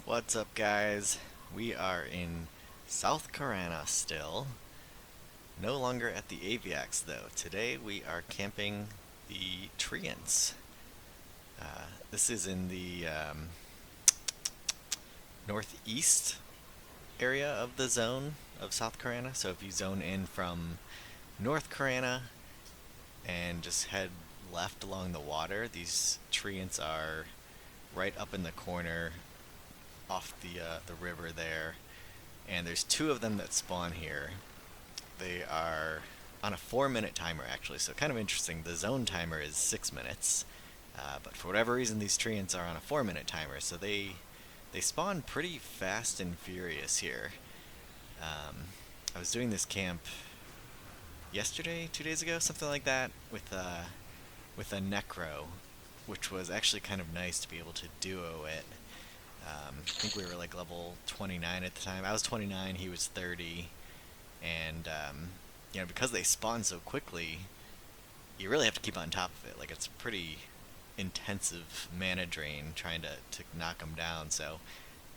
What's up, guys? We are in South Karana still. No longer at the Aviax, though. Today we are camping the Treants. This is in the northeast area of the zone of South Karana. So if you zone in from North Karana and just head left along the water, these Treants are right up in the corner off the river there, and there's two of them that spawn here. They are on a 4 minute timer actually, so kind of interesting. The zone timer is 6 minutes, but for whatever reason these treants are on a 4 minute timer, so they spawn pretty fast and furious here. I was doing this camp yesterday, 2 days ago, something like that, with a necro, which was actually kind of nice to be able to duo it. I think we were like level 29 at the time. I was 29, he was 30, and because they spawn so quickly, you really have to keep on top of it. Like, it's pretty intensive mana drain trying to knock them down. So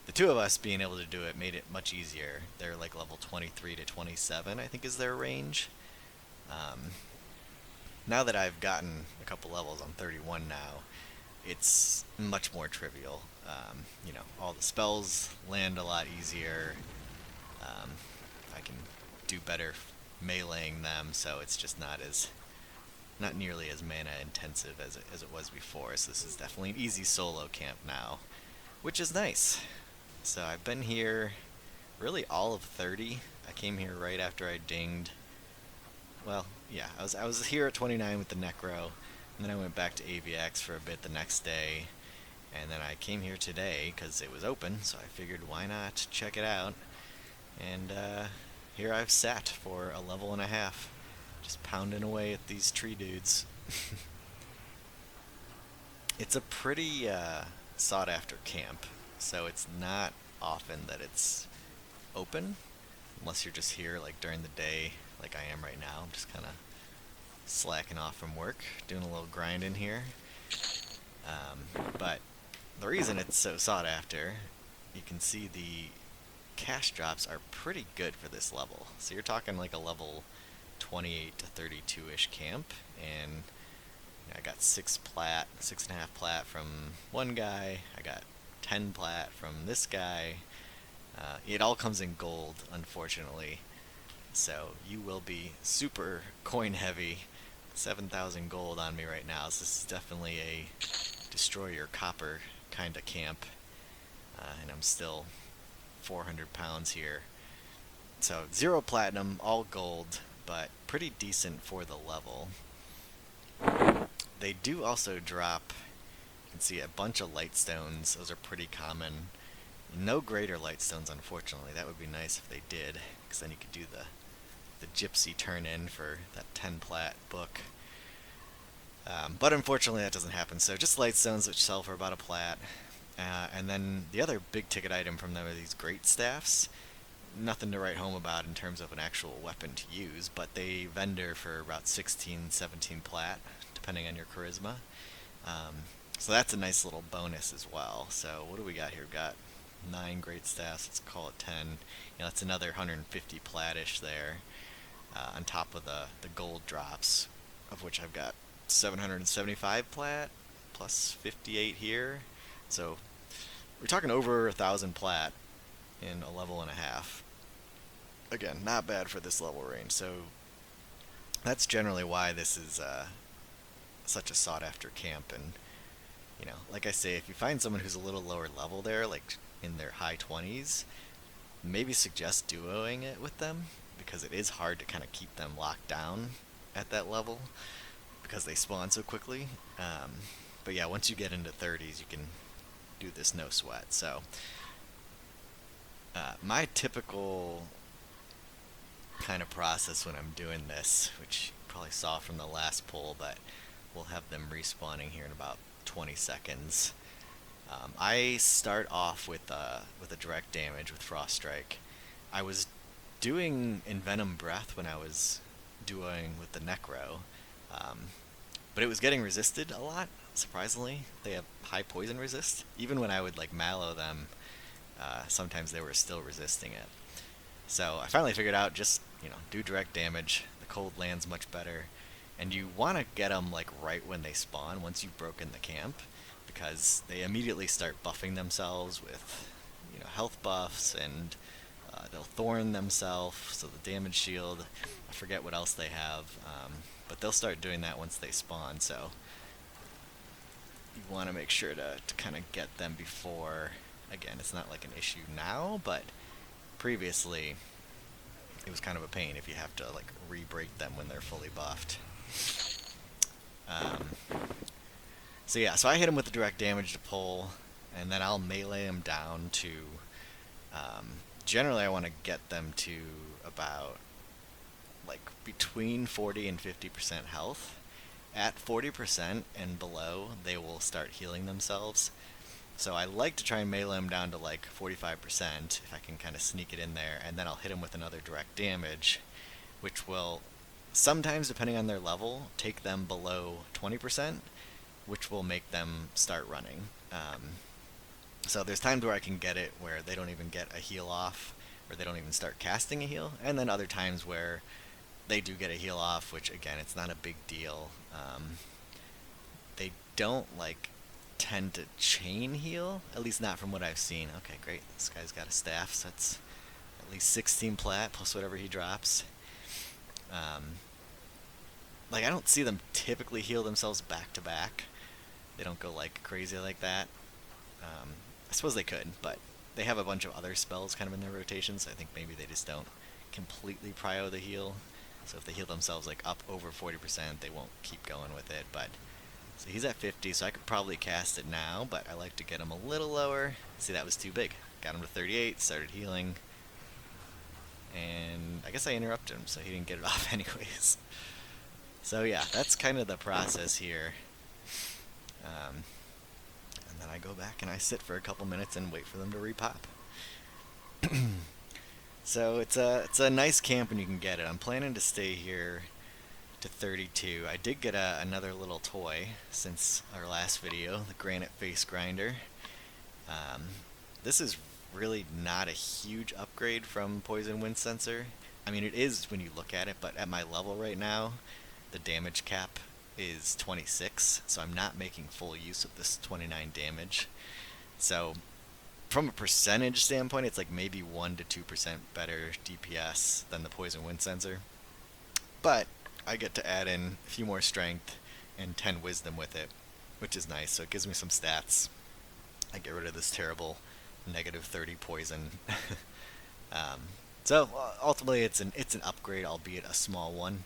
the two of us being able to do it made it much easier. They're like level 23 to 27, I think, is their range. Now that I've gotten a couple levels, I'm 31 now, it's much more trivial. All the spells land a lot easier. Um, I can do better meleeing them, so it's just not nearly as mana intensive as it was before. So this is definitely an easy solo camp now, which is nice. So I've been here really all of 30. I came here right after I dinged. Well, yeah, I was here at 29 with the Necro, and then I went back to AVX for a bit the next day, and then I came here today because it was open, so I figured why not check it out. And here I've sat for a level and a half, just pounding away at these tree dudes. It's a pretty sought after camp, so it's not often that it's open, unless you're just here like during the day, like I am right now. I'm just kind of slacking off from work, doing a little grind in here. But the reason it's so sought after, you can see the cash drops are pretty good for this level. So you're talking like a level 28 to 32-ish camp, and I got 6.5 plat from one guy. I got 10 plat from this guy. It all comes in gold, unfortunately. So you will be super coin heavy. 7,000 gold on me right now, so this is definitely a destroy your copper kind of camp. And I'm still 400 pounds here. So 0 platinum, all gold, but pretty decent for the level. They do also drop, you can see a bunch of light stones. Those are pretty common. No greater light stones, unfortunately. That would be nice if they did, because then you could do the gypsy turn in for that 10 plat book. But unfortunately that doesn't happen, so just light stones, which sell for about a plat. And then the other big ticket item from them are these great staffs. Nothing to write home about in terms of an actual weapon to use, but they vendor for about 16, 17 plat, depending on your charisma. So that's a nice little bonus as well. So what do we got here? We've got 9 great staffs, let's call it 10. That's another 150 platish there, on top of the gold drops, of which I've got 775 plat, plus 58 here. So we're talking over 1,000 plat in a level and a half. Again, not bad for this level range. So that's generally why this is such a sought after camp. And like I say, if you find someone who's a little lower level there, like in their high 20s, maybe suggest duoing it with them, because it is hard to kind of keep them locked down at that level because they spawn so quickly. But yeah, once you get into 30s, you can do this no sweat. So my typical kind of process when I'm doing this, which you probably saw from the last poll, but we'll have them respawning here in about 20 seconds. I start off with a direct damage with Frost Strike. I was doing Envenom Breath when I was duoing with the Necro, but it was getting resisted a lot, surprisingly. They have high poison resist. Even when I would like mallow them, sometimes they were still resisting it. So I finally figured out just, do direct damage. The cold lands much better. And you want to get them like right when they spawn, once you've broken the camp, because they immediately start buffing themselves with, health buffs, and they'll thorn themselves, so the damage shield, I forget what else they have, but they'll start doing that once they spawn, so you want to make sure to kind of get them before, again, it's not like an issue now, but previously it was kind of a pain if you have to like re-break them when they're fully buffed. Um, so yeah, so I hit him with the direct damage to pull, and then I'll melee him down to, generally I want to get them to about like between 40 and 50% health. At 40% and below, they will start healing themselves. So I like to try and melee them down to like 45% if I can kind of sneak it in there, and then I'll hit them with another direct damage, which will sometimes, depending on their level, take them below 20%, which will make them start running. So there's times where I can get it where they don't even get a heal off, or they don't even start casting a heal, and then other times where they do get a heal off, which again, it's not a big deal. They don't like tend to chain heal, at least not from what I've seen. Okay, great. This guy's got a staff, so that's at least 16 plat plus whatever he drops. Like I don't see them typically heal themselves back to back. They don't go like crazy like that. I suppose they could, but they have a bunch of other spells kind of in their rotations. So I think maybe they just don't completely prio the heal. So if they heal themselves like up over 40%, they won't keep going with it. But so he's at 50, so I could probably cast it now, but I like to get him a little lower. See, that was too big. Got him to 38, started healing, and I guess I interrupted him, so he didn't get it off anyways. So yeah, that's kind of the process here. And then I go back and I sit for a couple minutes and wait for them to repop. So it's a nice camp when you can get it. I'm planning to stay here to 32. I did get another little toy since our last video, the granite face grinder. This is really not a huge upgrade from poison wind sensor. I mean, it is when you look at it, but at my level right now, the damage cap is 26, so I'm not making full use of this 29 damage. So from a percentage standpoint, it's like maybe 1 to 2% better DPS than the poison wind sensor. But I get to add in a few more strength and 10 wisdom with it, which is nice. So it gives me some stats. I get rid of this terrible negative 30 poison. So ultimately, it's an upgrade, albeit a small one.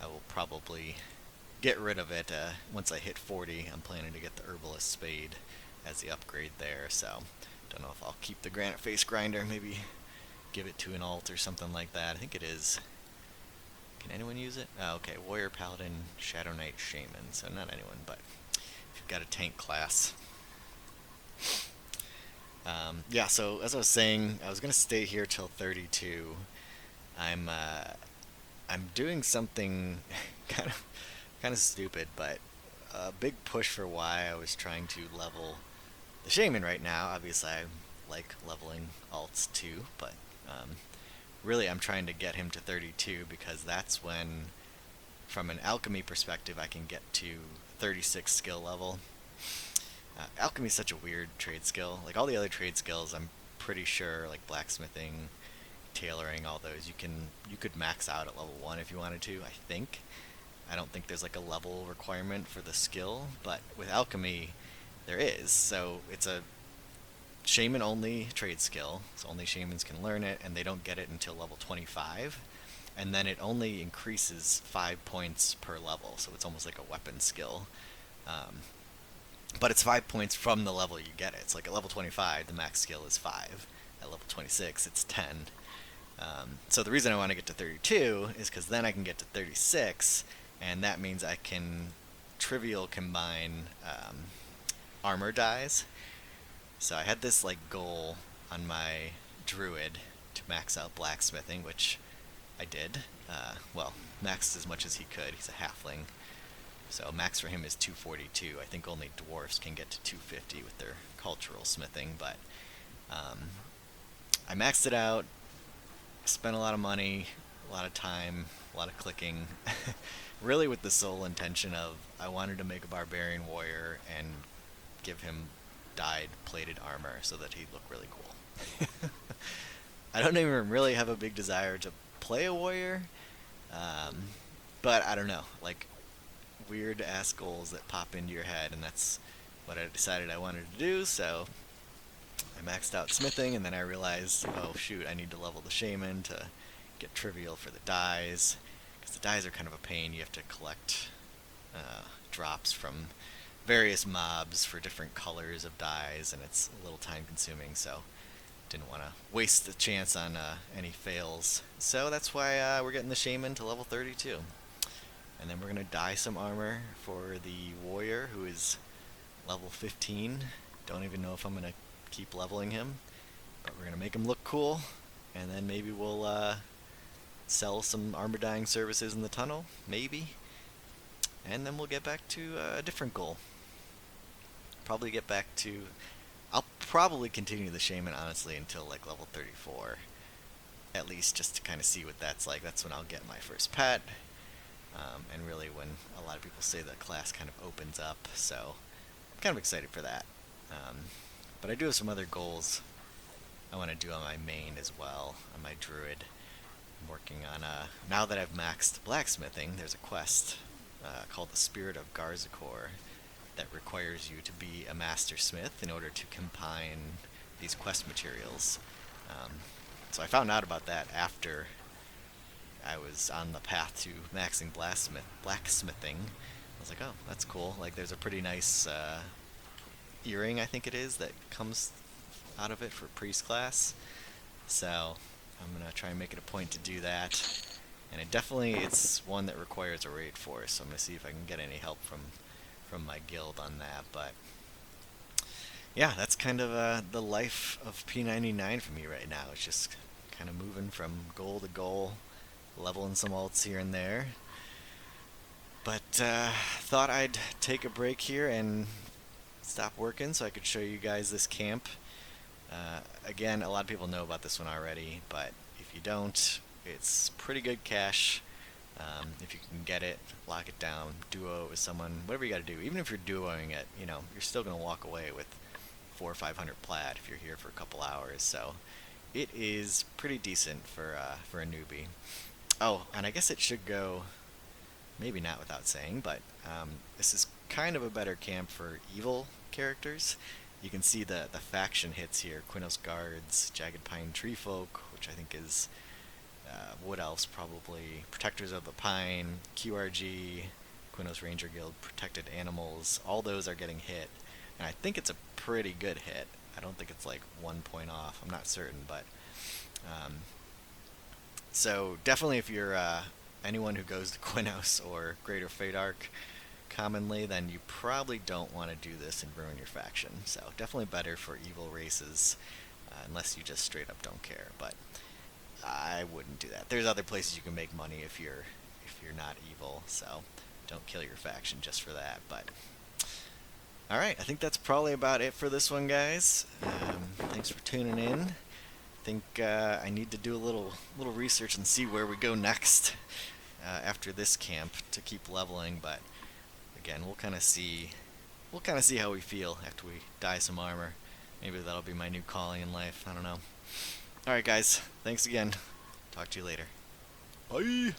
I will probably get rid of it once I hit 40. I'm planning to get the herbalist spade as the upgrade there. So don't know if I'll keep the granite face grinder. Maybe give it to an alt or something like that. I think it is. Can anyone use it? Oh, okay, warrior, paladin, shadow knight, shaman. So not anyone, but if you've got a tank class. Yeah, so as I was saying, I was gonna stay here till 32. I'm doing something kind of stupid, but a big push for why I was trying to level the shaman right now. Obviously, I like leveling alts too, but really I'm trying to get him to 32 because that's when, from an alchemy perspective, I can get to 36 skill level. Alchemy is such a weird trade skill. Like all the other trade skills, I'm pretty sure, like blacksmithing, tailoring, all those, you could max out at level 1 if you wanted to, I think. I don't think there's like a level requirement for the skill, but with alchemy, there is. So it's a shaman only trade skill, so only shamans can learn it, and they don't get it until level 25. And then it only increases 5 points per level, so it's almost like a weapon skill. But it's 5 points from the level you get it. It's like at level 25, the max skill is 5. At level 26, it's 10. So the reason I want to get to 32 is because then I can get to 36, and that means I can trivial combine armor dies. So I had this like goal on my druid to max out blacksmithing, which I did. Well, maxed as much as he could. He's a halfling. So max for him is 242. I think only dwarfs can get to 250 with their cultural smithing, but I maxed it out, spent a lot of money, a lot of time, a lot of clicking, really with the sole intention of I wanted to make a barbarian warrior and give him dyed plated armor so that he'd look really cool. I don't even really have a big desire to play a warrior, um, but I don't know, like weird ass goals that pop into your head, and that's what I decided I wanted to do. So I maxed out smithing, and then I realized, oh shoot, I need to level the shaman to get trivial for the dyes, because the dyes are kind of a pain. You have to collect drops from various mobs for different colors of dyes, and it's a little time consuming. So didn't want to waste the chance on any fails. So that's why we're getting the shaman to level 32. And then we're going to dye some armor for the warrior, who is level 15. Don't even know if I'm going to keep leveling him, but we're going to make him look cool. And then maybe we'll sell some armor dyeing services in the tunnel, maybe. And then we'll get back to a different goal. Probably get back to... I'll probably continue the shaman, honestly, until like level 34. At least just to kind of see what that's like. That's when I'll get my first pet. And really when a lot of people say the class kind of opens up, so I'm kind of excited for that. But I do have some other goals I want to do on my main as well, on my druid. I'm working on, now that I've maxed blacksmithing, there's a quest called the Spirit of Garzakor that requires you to be a master smith in order to combine these quest materials. So I found out about that after I was on the path to maxing blacksmithing. I was like, oh, that's cool. Like, there's a pretty nice earring, I think it is, that comes out of it for priest class. So I'm gonna try and make it a point to do that. And it's one that requires a raid force. So I'm gonna see if I can get any help from my guild on that. But yeah, that's kind of the life of P99 for me right now. It's just kind of moving from goal to goal, leveling some alts here and there. But thought I'd take a break here and stop working so I could show you guys this camp. Again, a lot of people know about this one already, but if you don't, it's pretty good cash. If you can get it, lock it down, duo it with someone, whatever you got to do. Even if you're duoing it, you're still going to walk away with 400 or 500 plat if you're here for a couple hours. So it is pretty decent for a newbie. Oh, and I guess it should go, maybe not without saying, but this is kind of a better camp for evil characters. You can see the faction hits here: Quinos Guards, Jagged Pine Tree Folk, which I think is Wood Elves probably, Protectors of the Pine, QRG, Quinos Ranger Guild, Protected Animals. All those are getting hit, and I think it's a pretty good hit. I don't think it's like 1 point off. I'm not certain, but so definitely if you're anyone who goes to Quinos or Greater Fadark commonly, then you probably don't want to do this and ruin your faction. So definitely better for evil races, unless you just straight up don't care. But I wouldn't do that. There's other places you can make money if you're not evil. So don't kill your faction just for that. But all right, I think that's probably about it for this one, guys. Thanks for tuning in. I think I need to do a little research and see where we go next after this camp to keep leveling. But again, we'll kind of see how we feel after we dye some armor. Maybe that'll be my new calling in life. I don't know. All right, guys. Thanks again. Talk to you later. Bye.